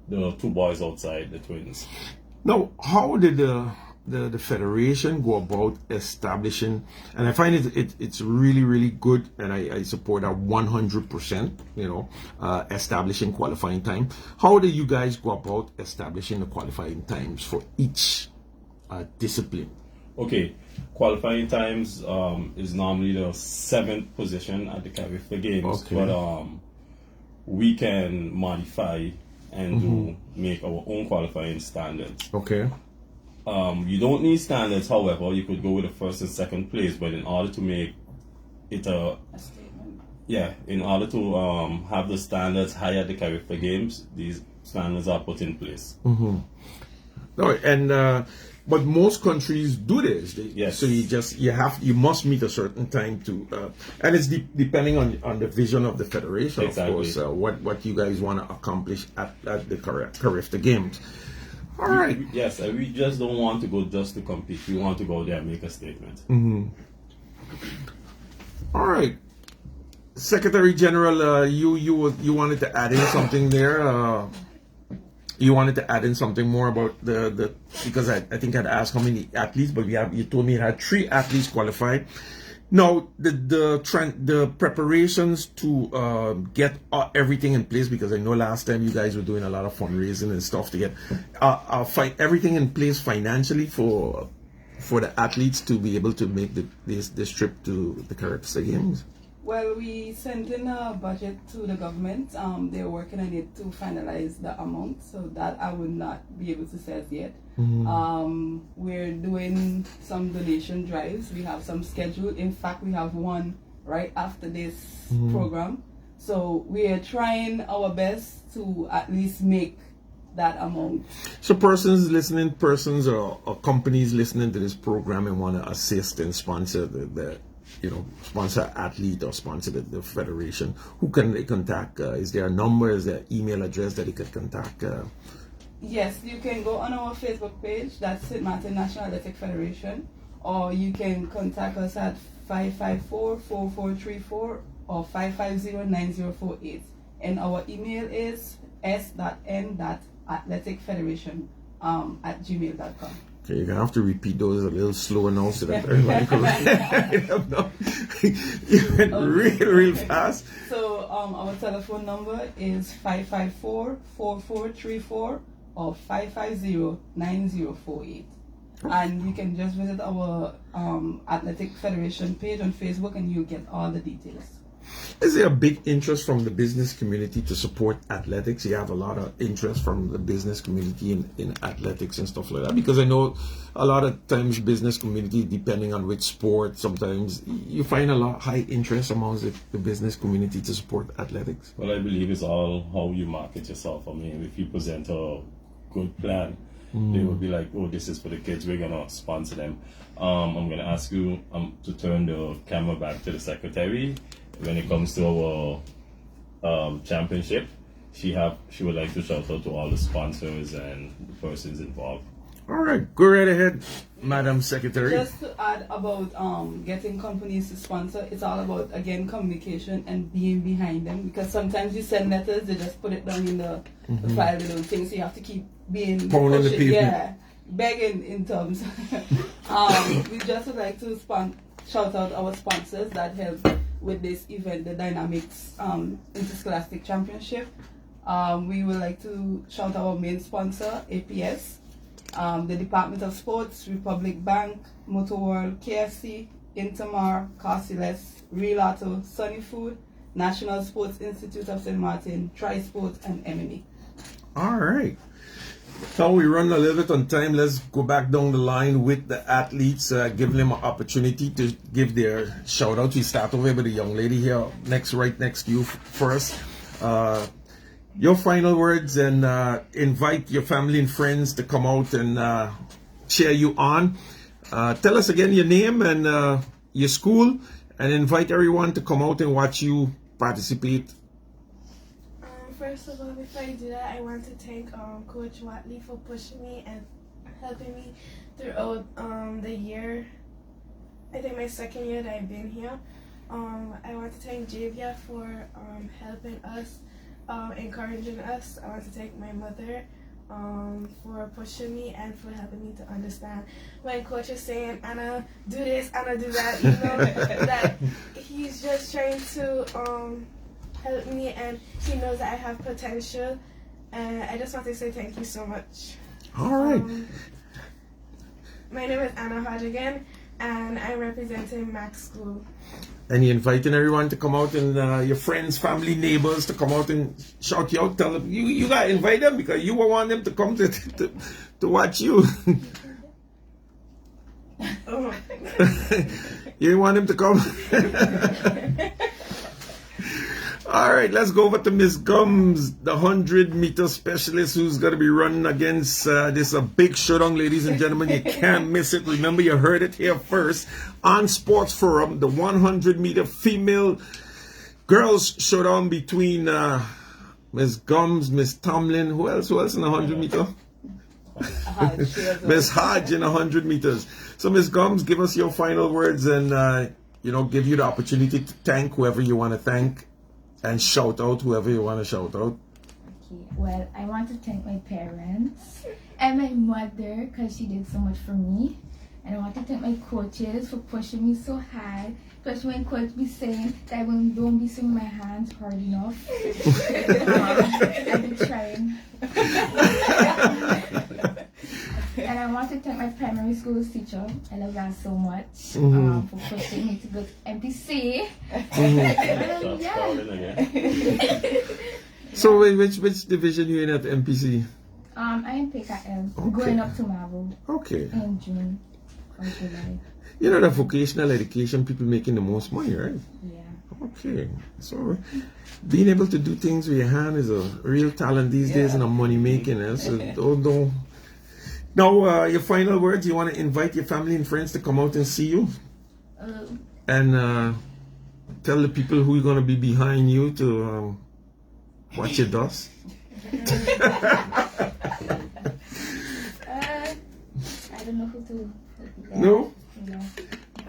the 2 boys outside, the twins.
Now, how did the federation go about establishing, and I find it's really, really good, and I support that 100%, establishing qualifying time. How do you guys go about establishing the qualifying times for each discipline?
Okay, qualifying times is normally the 7th position at the Carifta Games, but we can modify and make our own qualifying standards.
Okay.
You don't need standards, however, you could go with the 1st and 2nd place, but in order to make it a statement. Yeah, in order to have the standards high at the Carifta Games, these standards are put in place.
No, and but most countries do this.
Yes.
So you must meet a certain time to, and it's depending on the vision of the federation,
exactly.
Of course, what you guys want to accomplish at the Carifta Games. All right.
Yes, and we just don't want to go just to compete. We want to go there and make a statement.
All right, Secretary General, you wanted to add in something there. You wanted to add in something more about the because I think I'd asked how many athletes, but you told me you had 3 athletes qualified. Now the preparations to get everything in place, because I know last time you guys were doing a lot of fundraising and stuff to get everything in place financially for the athletes to be able to make this trip to the Carifta Games.
Well, we sent in a budget to the government. They're working on it to finalize the amount, so that I would not be able to say as yet. We're doing some donation drives. We have some scheduled. In fact, we have one right after this program. So we are trying our best to at least make that amount.
So persons or companies listening to this program and want to assist and sponsor sponsor athlete or sponsor the federation, who can they contact? Is there a number? Is there an email address that they could contact?
Yes, you can go on our Facebook page, that's St. Martin National Athletic Federation, or you can contact us at 554-4434 or 550-9048. And our email is s.n.athleticfederation@gmail.com.
Okay, you're going to have to repeat those a little slower now so that everybody can you went real fast.
So our telephone number is 554-4434 or 550-9048. And you can just visit our Athletic Federation page on Facebook and you'll get all the details.
Is there a big interest from the business community to support athletics? You have a lot of interest from the business community in athletics and stuff like that, because I know a lot of times business community, depending on which sport, sometimes you find a lot high interest amongst the business community to support athletics.
Well, I believe it's all how you market yourself. I mean, if you present a good plan, they will be like, oh, this is for the kids, we're going to sponsor them. I'm going to ask you to turn the camera back to the secretary. When it comes to our championship, she would like to shout out to all the sponsors and the persons involved.
All right, go right ahead, Madam Secretary.
Just to add about getting companies to sponsor, it's all about, again, communication and being behind them, because sometimes you send letters, they just put it down in the file, they don't think, so you have to keep being
pounding the people.
Yeah, begging in terms. We just would like to shout out our sponsors that help with this event, the Dynamics Interscholastic Championship. We would like to shout our main sponsor, APS. the Department of Sports, Republic Bank, Motor World, KFC, Intermar, Carsiles, Real Auto, Sunny Food, National Sports Institute of St. Martin, Tri-Sport, and MMA.
All right. Now we run a little bit on time. Let's go back down the line with the athletes, giving them an opportunity to give their shout out. We start over with the young lady here right next to you first. Your final words, and invite your family and friends to come out and cheer you on. Tell us again your name and your school, and invite everyone to come out and watch you participate.
First of all, before I do that, I want to thank Coach Watley for pushing me and helping me throughout the year. I think my second year that I've been here. I want to thank Javia for helping us, encouraging us. I want to thank my mother for pushing me and for helping me to understand when Coach is saying, Anna, do this, Anna, do that, you know, that he's just trying to help me, and he knows that I have potential, and I just want to say thank you so much.
All right.
My name is Anna Hodgkin, and I'm representing Max School.
And you're inviting everyone to come out, and your friends, family, neighbors to come out and shout you out. Tell them you gotta invite them because you will want them to come to watch you.
Oh.
You want them to come. All right, let's go over to Miss Gums, the 100-meter specialist, who's going to be running against this a big showdown, ladies and gentlemen. You can't miss it. Remember, you heard it here first on Sports Forum, the 100-meter female girls showdown between Miss Gums, Miss Tomlin, who else in the 100-meter? Miss Hodge in 100 meters. So, Miss Gums, give us your final words and, give you the opportunity to thank whoever you want to thank. And shout out whoever you want to shout out.
Okay, well, I want to thank my parents and my mother because she did so much for me. And I want to thank my coaches for pushing me so hard. Especially when coach be saying that I don't be swinging my hands hard enough. I've been trying. And I want to thank my primary school teacher. I love that so much for pushing me to go to MPC.
So which division you in at MPC?
I am PKM, going up to Marvel.
Okay.
In June or July.
You know, the vocational education people making the most money, right?
Yeah.
Okay. So being able to do things with your hand is a real talent these days and a money making. So don't. Now, your final words, you want to invite your family and friends to come out and see you? And tell the people who are going to be behind you to watch your dust?
I don't know who to.
No?
No.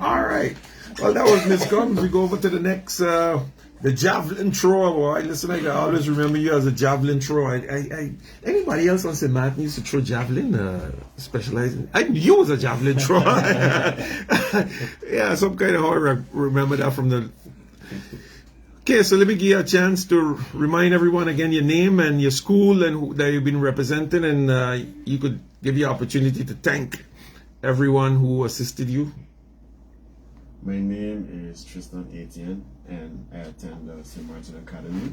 All right. Well, that was Miss Gums. We go over to the next, the javelin thrower. Boy, listen, I always remember you as a javelin thrower. Anybody else on St. Martin used to throw javelin, specializing? I knew you was a javelin thrower. Yeah, some kind of how I remember that from the. Okay, so let me give you a chance to remind everyone again your name and your school and who that you've been representing, and you could give you opportunity to thank everyone who assisted you.
My name is Tristan Etienne, and I attend the St. Martin Academy.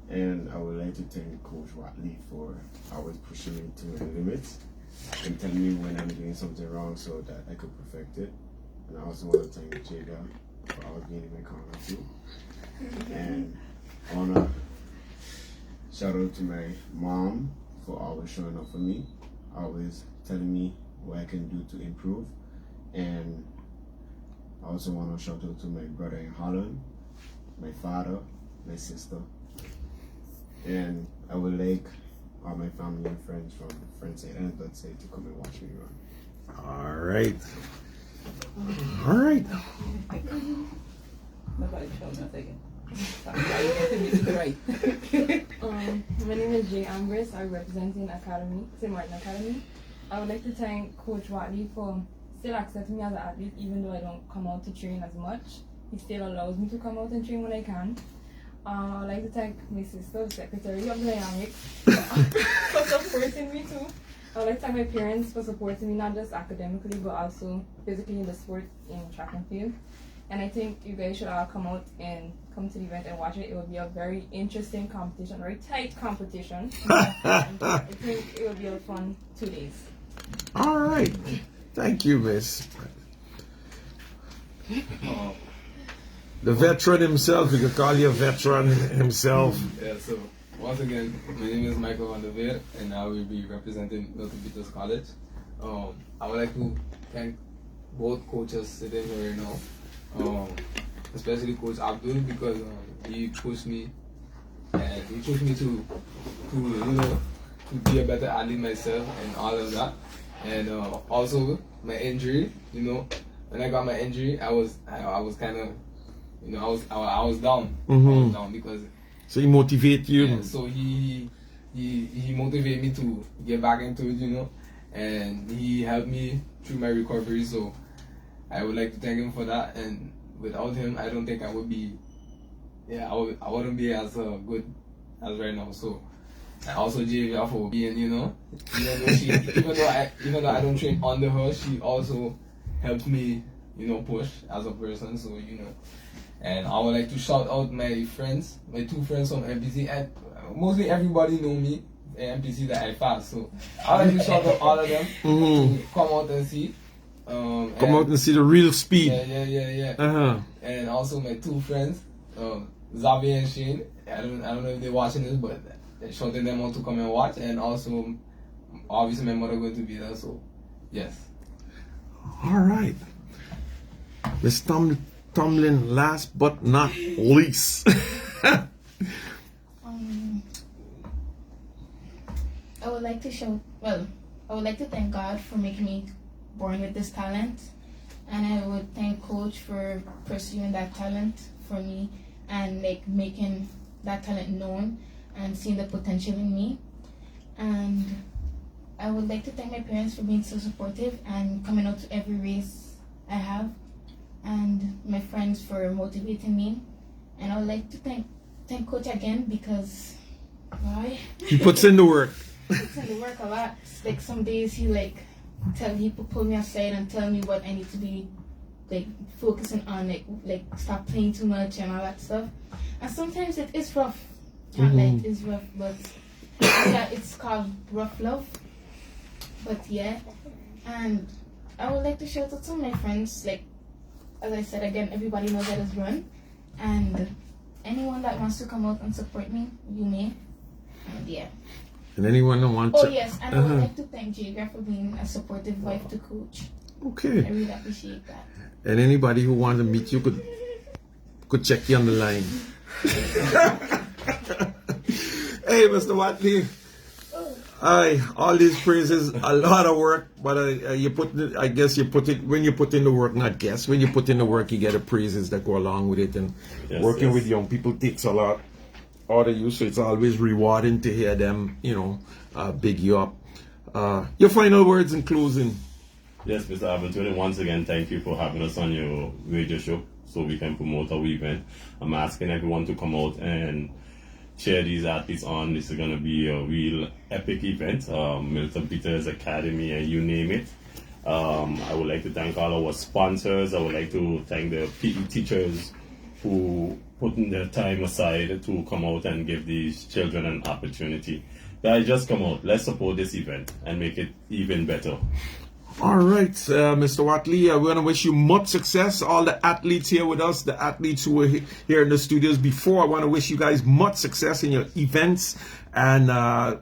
And I would like to thank Coach Watley for always pushing me to the limits and telling me when I'm doing something wrong so that I could perfect it. And I also want to thank Jada for always being in my corner too. And I want to shout out to my mom for always showing up for me, always telling me what I can do to improve. And I also want to shout out to my brother in Holland, my father, my sister. And I would like all my family and friends from Friendside and Dutchside to come and watch me run.
All right. All right.
Nobody showed nothing.
My name is Jay Ambrose. I'm representing St. Martin Academy. I would like to thank Coach Watley for still accepting me as an athlete even though I don't come out to train as much. He still allows me to come out and train when I can. I would like to thank my sister, Secretary of Dynamics, for supporting me too. I would like to thank my parents for supporting me, not just academically, but also physically in the sport in track and field. And I think you guys should all come to the event and watch it. It will be a very interesting competition, very tight competition. I think it will be a fun 2 days.
All right. Thank you, Miss. The veteran himself, we could call you a veteran himself.
Yeah, so once again, my name is Michael van der Veer, and I will be representing Milton Peters College. I would like to thank both coaches sitting here right now, especially Coach Abdul, because he pushed me, and he pushed me to be a better athlete myself and all of that. And also my injury, when I got my injury, I was kind of, I was down.
Mm-hmm.
I was down because.
So he motivate you.
Yeah, so he motivated me to get back into it, and he helped me through my recovery. So I would like to thank him for that. And without him, I don't think I would be. Yeah, I wouldn't be as good as right now. So. And also Javia for being, even though I don't train under her, she also helped me, push as a person. So and I would like to shout out my friends, my 2 friends from MPC, and mostly everybody know me at MPC that I pass. So I would like to shout out all of them to come out and see.
Come out and see the real speed.
Yeah.
Uh-huh.
And also my 2 friends, Xavier and Shane. I don't know if they're watching this, but. Shouting them out to come and watch, and also obviously my mother going to be there, so yes.
All right, Miss Tomlin, last but not least.
I would like to thank God for making me born with this talent, and I would thank Coach for pursuing that talent for me and making that talent known and seeing the potential in me. And I would like to thank my parents for being so supportive and coming out to every race I have, and my friends for motivating me. And I would like to thank Coach again, because why?
He puts in the work.
He puts in the work a lot. Like some days he pull me aside and tell me what I need to be focusing on, like stop playing too much and all that stuff. And sometimes it is rough. It's rough, but yeah, it's called rough love. But yeah, and I would like to shout out to my friends, as I said again, everybody knows that it's run, and anyone that wants to come out and support me, you may. And yeah.
And anyone that wants to...
Oh yes, and I would like to thank Jagra for being a supportive wife to Coach.
Okay.
I really appreciate that.
And anybody who wants to meet you could check you on the line. Hey, Mr. Watley. All these praises, a lot of work, but when you put in the work, when you put in the work, you get the praises that go along with it. And working with young people takes a lot out of you, so it's always rewarding to hear them, big you up. Your final words in closing.
Yes, Mr. Abdul, once again, thank you for having us on your radio show so we can promote our event. I'm asking everyone to come out and cheer these athletes on. This is going to be a real epic event. Milton Peters Academy, and you name it. I would like to thank all our sponsors. I would like to thank the PE teachers who put in their time aside to come out and give these children an opportunity. Guys, just come out. Let's support this event and make it even better.
All right, Mr. Watley, we want to wish you much success. All the athletes here with us, the athletes who were here in the studios before, I want to wish you guys much success in your events. And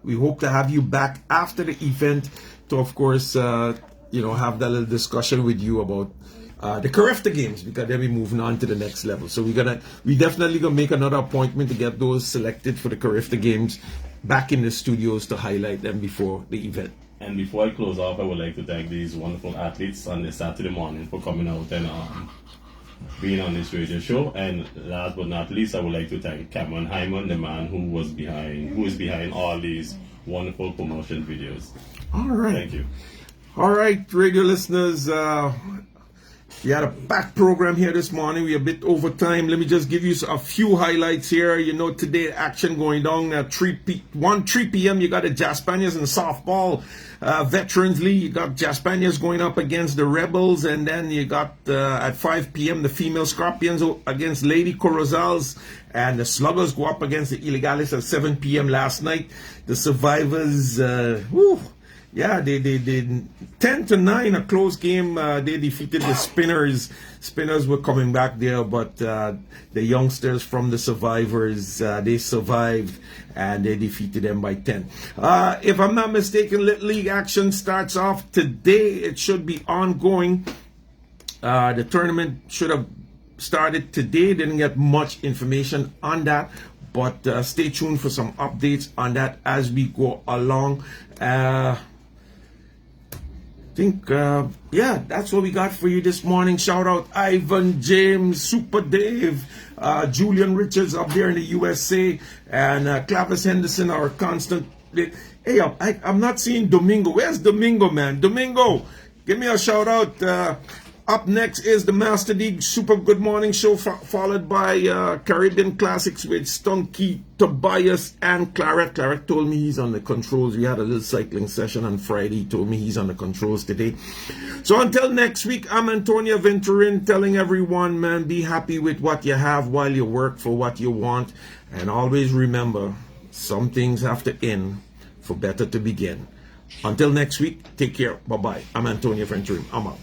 we hope to have you back after the event to, of course, have that little discussion with you about the Carefta games, because they'll be moving on to the next level. So we definitely gonna make another appointment to get those selected for the Carefta games back in the studios to highlight them before the event.
And before I close off, I would like to thank these wonderful athletes on this Saturday morning for coming out and being on this radio show. And last but not least, I would like to thank Cameron Hyman, the man who is behind all these wonderful promotion videos.
All right.
Thank you.
All right, radio listeners. We had a packed program here this morning. We're a bit over time. Let me just give you a few highlights here. You know, today action going down at 3 p.m. You got the Jaspanias in softball Veterans League. You got Jaspanias going up against the Rebels. And then you got at 5 p.m. the female Scorpions against Lady Corozals. And the Sluggers go up against the Illegales at 7 p.m. last night. The Survivors, yeah, they 10-9, a close game. They defeated the Spinners. Spinners were coming back there, but the youngsters from the Survivors, they survived and they defeated them by 10. If I'm not mistaken, Little League action starts off today. It should be ongoing. The tournament should have started today. Didn't get much information on that, but stay tuned for some updates on that as we go along. I think, yeah, that's what we got for you this morning. Shout out Ivan, James, Super Dave, Julian Richards up there in the USA, and Clavis Henderson, our constant. Hey, I'm not seeing Domingo. Where's Domingo, man? Domingo, give me a shout out. Up next is the Master League Super Good Morning Show, followed by Caribbean Classics with Stunky, Tobias, and Claret. Claret told me he's on the controls. We had a little cycling session on Friday. He told me he's on the controls today. So until next week, I'm Antonio Venturin telling everyone, man, be happy with what you have while you work for what you want. And always remember, some things have to end for better to begin. Until next week, take care. Bye-bye. I'm Antonio Venturin. I'm out.